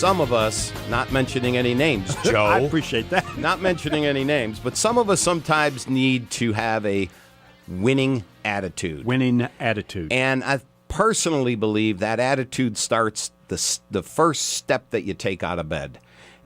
some of us, not mentioning any names, Joe. I appreciate that. Not mentioning any names, but some of us sometimes need to have a winning attitude. Winning attitude. And I personally believe that attitude starts the first step that you take out of bed.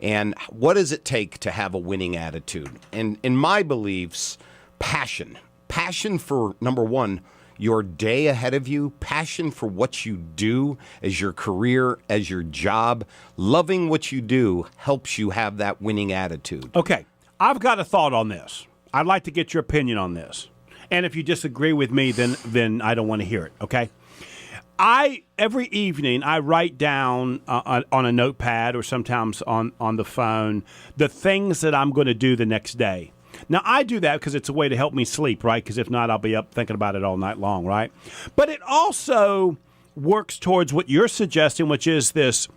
And what does it take to have a winning attitude? And in my beliefs, passion. Passion for, number one, your day ahead of you, passion for what you do as your career, as your job. Loving what you do helps you have that winning attitude. Okay, I've got a thought on this. I'd like to get your opinion on this. And if you disagree with me, then I don't want to hear it, okay? Every evening, I write down on a notepad or sometimes on the phone the things that I'm going to do the next day. Now, I do that because it's a way to help me sleep, right? Because if not, I'll be up thinking about it all night long, right? But it also works towards what you're suggesting, which is this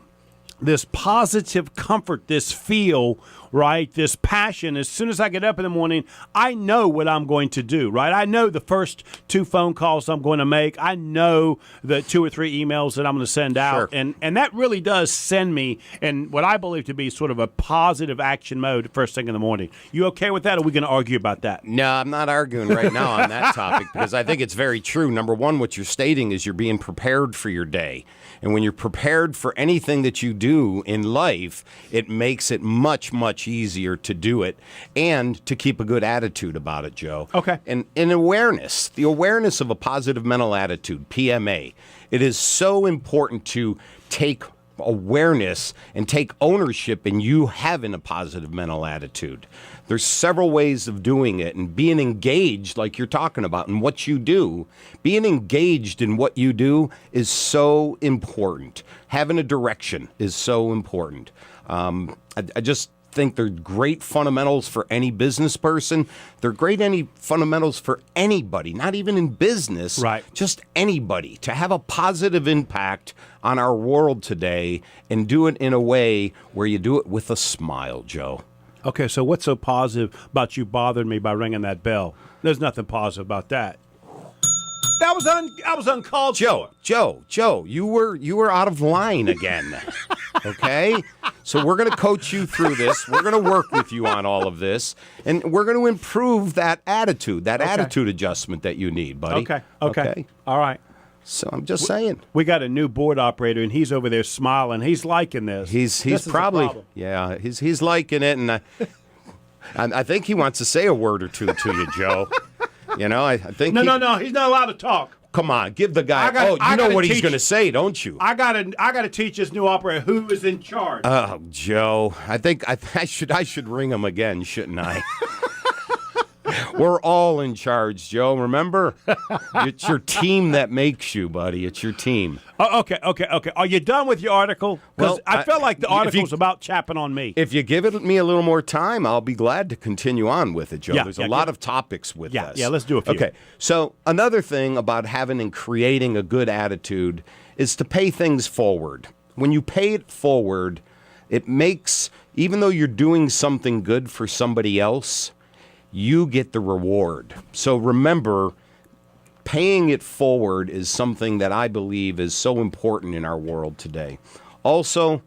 positive comfort, this feel, right? This passion. As soon as I get up in the morning, I know what I'm going to do, right? I know the first 2 phone calls I'm going to make. I know the 2 or 3 emails that I'm going to send out. Sure. And that really does send me in what I believe to be sort of a positive action mode first thing in the morning. You okay with that, or are we going to argue about that? No, I'm not arguing right now on that topic because I think it's very true. Number one, what you're stating is you're being prepared for your day. And when you're prepared for anything that you do in life, it makes it much, much easier to do it and to keep a good attitude about it, Joe. Okay. And awareness, the awareness of a positive mental attitude, PMA. It is so important to take awareness and take ownership in you having a positive mental attitude. There's several ways of doing it, and being engaged, like you're talking about, in what you do. Being engaged in what you do is so important. Having a direction is so important. I just think they're great fundamentals for any business person. They're great fundamentals for anybody, not even in business, right? Just anybody, to have a positive impact on our world today and do it in a way where you do it with a smile, Joe. Okay, so what's so positive about you bothering me by ringing that bell? There's nothing positive about that. That was uncalled for. Joe, you were out of line again. Okay? So we're going to coach you through this. We're going to work with you on all of this, and we're going to improve that attitude adjustment that you need, buddy. Okay. All right. So I'm just saying. We got a new board operator, and he's over there smiling. He's liking this. He's probably, yeah, he's liking it, and I think he wants to say a word or two to you, Joe. You know, I think No, he's not allowed to talk. Come on, give the guy. You know what he's going to say, don't you? I got to teach this new operator who is in charge. Oh, Joe, I think I should ring him again, shouldn't I? We're all in charge, Joe. Remember, it's your team that makes you, buddy. It's your team. Oh, okay. Are you done with your article? Because Well, I feel like the article's about chapping on me. If you give me a little more time, I'll be glad to continue on with it, Joe. There's a lot of topics with this. Yeah, let's do a few. Okay, so another thing about having and creating a good attitude is to pay things forward. When you pay it forward, it makes, even though you're doing something good for somebody else, you get the reward. So remember, paying it forward is something that I believe is so important in our world today. Also,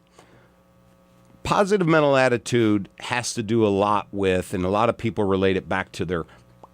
positive mental attitude has to do a lot with, and a lot of people relate it back to their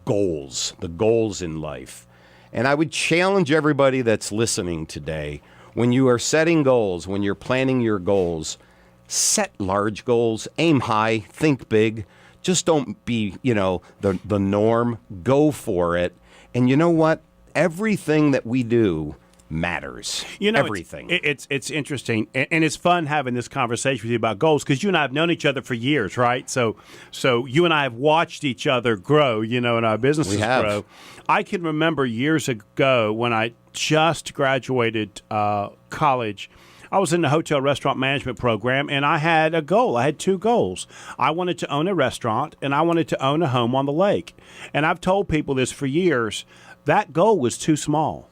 goals, the goals in life. And I would challenge everybody that's listening today, when you are setting goals, when you're planning your goals, set large goals, aim high, think big. Just don't be, the norm. Go for it. And you know what? Everything that we do matters. Everything. It's interesting, and it's fun having this conversation with you about goals, because you and I have known each other for years, right? So you and I have watched each other grow, and our businesses grow. I can remember years ago when I just graduated college. I was in the hotel restaurant management program, and I had a goal. I had 2 goals. I wanted to own a restaurant, and I wanted to own a home on the lake. And I've told people this for years. That goal was too small.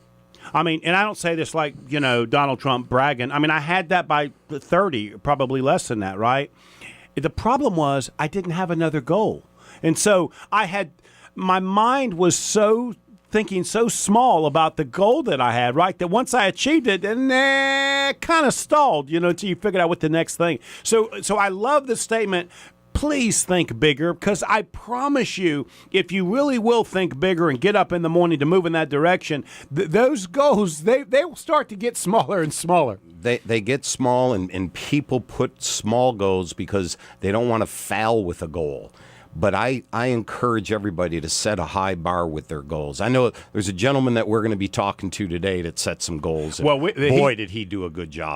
I mean, and I don't say this like, Donald Trump bragging. I mean, I had that by 30, probably less than that, right? The problem was I didn't have another goal. And so my mind was so thinking so small about the goal that I had, right? That once I achieved it, then kind of stalled, until you figured out what the next thing. So I love the statement. Please think bigger, because I promise you, if you really will think bigger and get up in the morning to move in that direction, those goals, they will start to get smaller and smaller. They get small, and people put small goals because they don't want to fail with a goal. But I encourage everybody to set a high bar with their goals. I know there's a gentleman that we're going to be talking to today that set some goals. And well, boy, did he do a good job.